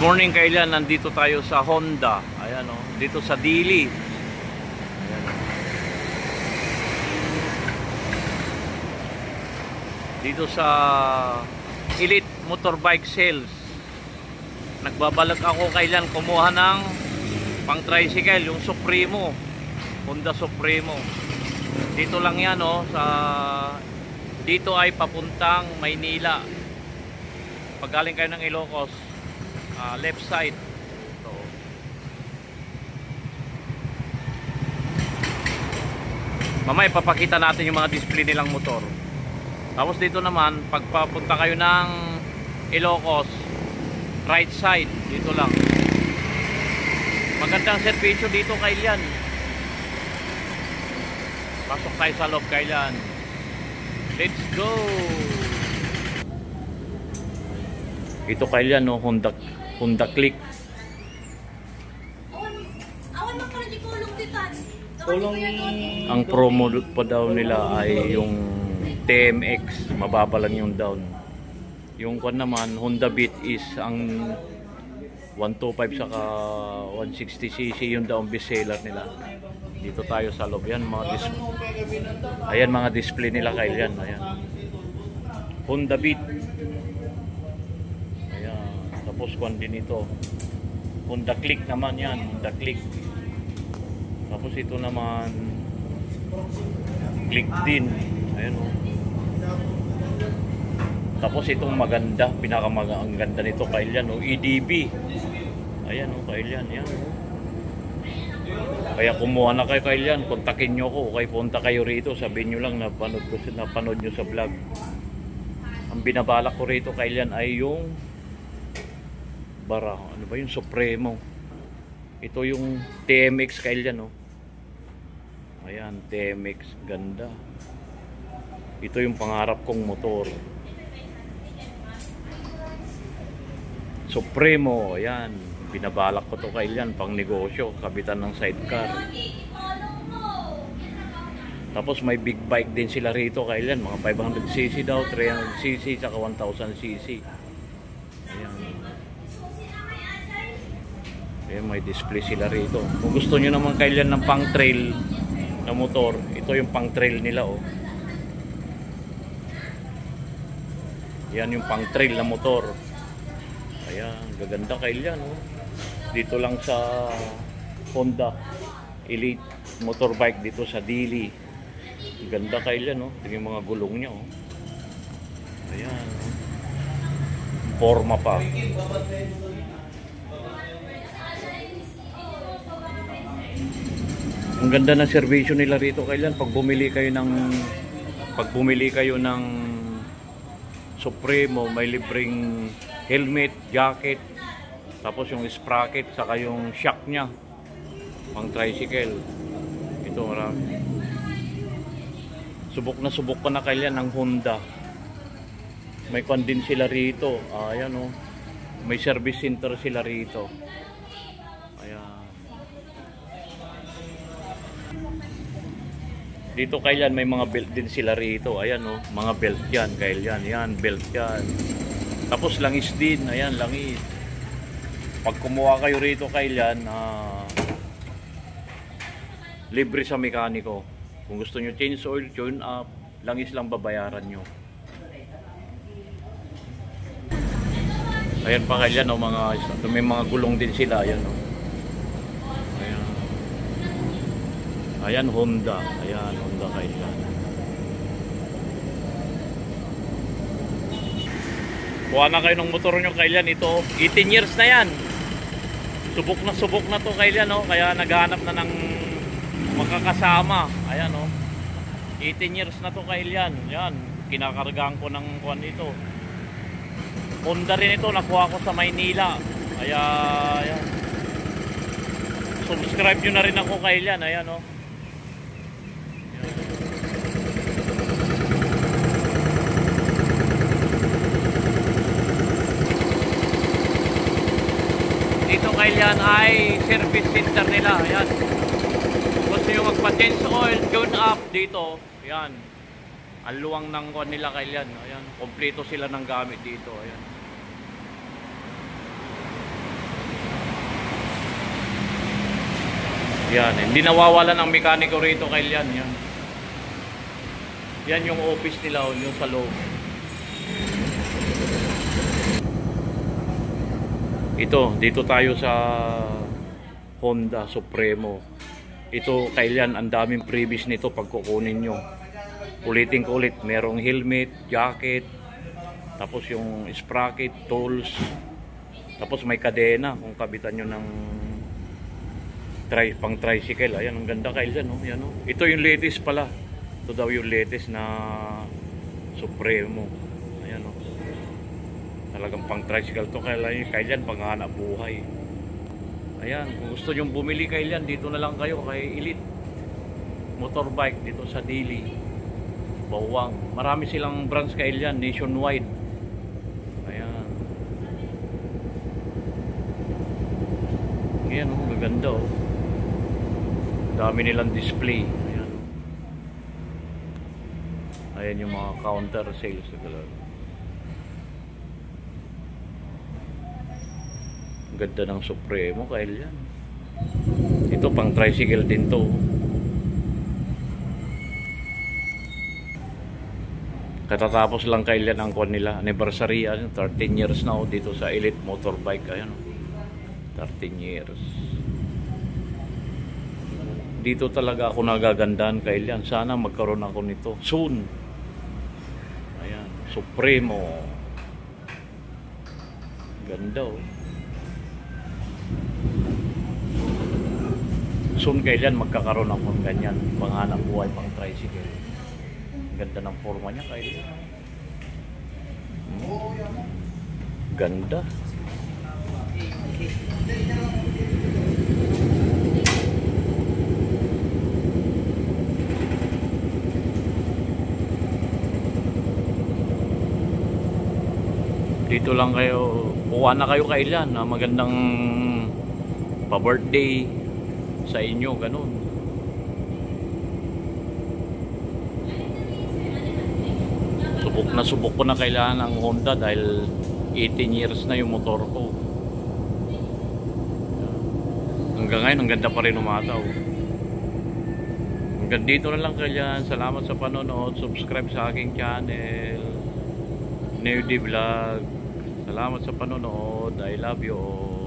morning kailan, nandito tayo sa Honda. Ayan o, dito sa Dili. Ayan. Dito sa Elite Motorbike Sales. Nagbabalak ako kailan kumuha ng pang tricycle, yung Supremo, Honda Supremo. Dito lang yan o, dito ay papuntang Maynila. Pag galing kayo ng Ilocos, left side. So, mamaya papakita natin yung mga display nilang motor. Tapos dito naman, pag papunta kayo ng Ilocos, right side, dito lang. Magandang servisyo dito kailan. Pasok tayo sa loob kailan. Let's go! Ito kailan no, Honda Click. Ang promo pa daw nila ay yung TMX, mababa lang yung down. Yung kwan naman, Honda Beat is ang 125 saka 160cc yung down bestseller nila. Dito tayo sa loob. Yan, ayan mga display nila kailan. Ayan. Honda Beat. Tapos kwan din ito, Honda Click naman yan, Honda Click. Tapos ito naman Click din. Ayan o. Tapos itong maganda, ang ganda nito kailan o, EDB. Ayan o, kailan yan o. Kaya kumuha na kayo kailan, kontakin nyo ko, kaya punta kayo rito, sabihin nyo lang napanood nyo sa vlog. Ang binabalak ko rito kailan ay yung ano ba yung Supremo. Ito yung TMX kailan no. Ayan, TMX, ganda. Ito yung pangarap kong motor. Supremo, ayan. Binabalak ko to kailan pang negosyo, kabitan ng sidecar. Tapos may big bike din sila rito kailan, mga 500cc daw, 300cc, saka 1000cc. Ayan. Ayan, may display sila rito. Kung gusto nyo naman kailan ng pang trail na motor, ito yung pang trail nila oh. Yan yung pang trail na motor. Ayan, gaganda kailan oh. Dito lang sa Honda Elite Motorbike dito sa Dili. Ganda kailan oh. Tingnan yung mga gulong niya oh. Ayan oh. Forma pa. Ang ganda ng serbisyo nila rito kailan pag bumili kayo ng Supremo, may libreng helmet, jacket, tapos yung sprocket saka yung shock niya pang tricycle. Ito marami. Subok ko na kailan ng Honda. May kwan din sila rito. Ayan oh. May service center sila rito. Ayan. Dito kailan may mga belt din sila rito. Ayan oh, mga belt yan kailan. Yan, belt yan. Tapos langis din. Ayan, langis. Pag kumuha kayo rito kailan, libre sa mekaniko. Kung gusto nyo change oil, tune up, langis lang babayaran nyo. Ayan pa kailan oh, may mga gulong din sila. Ayan oh. Ayan Honda. Ayan Honda kailan. Kuha na kayo ng motor nyo kailan. Ito 18 years na yan. Subok na to kailan oh. Kaya naghahanap na ng makakasama. Ayan oh. 18 years na to kailan. Yan. Kinakargaan ko ng kuwan ito. Honda rin ito. Nakuha ko sa Maynila. Kaya ayan. Subscribe nyo na rin ako kailan. Ayan oh. Dito kailan ay service center nila. Ayan. Gusto nyo magpa-change oil, tune up dito. Ayan. Ang luwang ng kuwan nila kailan. Ayan. Kompleto sila ng gamit dito. Ayan. Yan, hindi nawawala ng mekaniko rito kay yan. Yan. Yan yung office nila, yung sa loob. Ito, dito tayo sa Honda Supremo. Ito, kailan ang daming previous nito pag kukunin nyo. Ulitin ko ulit, merong helmet, jacket, tapos yung sprocket, tools, tapos may kadena kung kabitan nyo ng pang tricycle. Ayan, ang ganda kailan, no? Yan, no? Ito yung latest pala. Ito daw yung latest na Supremo. Ayan, no? Talagang pang tricycle to kailan panghanap buhay. Ayan, kung gusto nyo bumili kailan, dito na lang kayo kay Elite Motorbike dito sa Dili, Bawang. Marami silang branch kailan nationwide. Ayan. Ayan, oh, maganda, oh. Dami nilang display. Ayan. Ayan yung mga counter sales na talaga. Ganda ng Supremo kaya yan. Ito pang tricycle din to. Katatapos lang kailan ang kuwan nila, anniversary, 13 years na dito sa Elite Motorbike. Ayan, 13 years. Dito talaga ako nagagandahan kailan. Sana magkaroon ako nito soon. Ayan, Supremo. Ganda, oh. Soon kailan magkakaroon ako ng ganyan, panghanap buhay, pang tricycle. Ganda ng forma niya kailan. Ganda. Dito lang kayo, kuha na kayo kailan na magandang pa-birthday sa inyo, ganun. Subok ko na kailangan ng Honda dahil 18 years na yung motor ko. Hanggang ngayon, ang ganda pa rin umataw. Hanggang dito na lang kailan. Salamat sa panonood. Subscribe sa aking channel, Neo D Vlog. Salamat sa panonood. I love you all.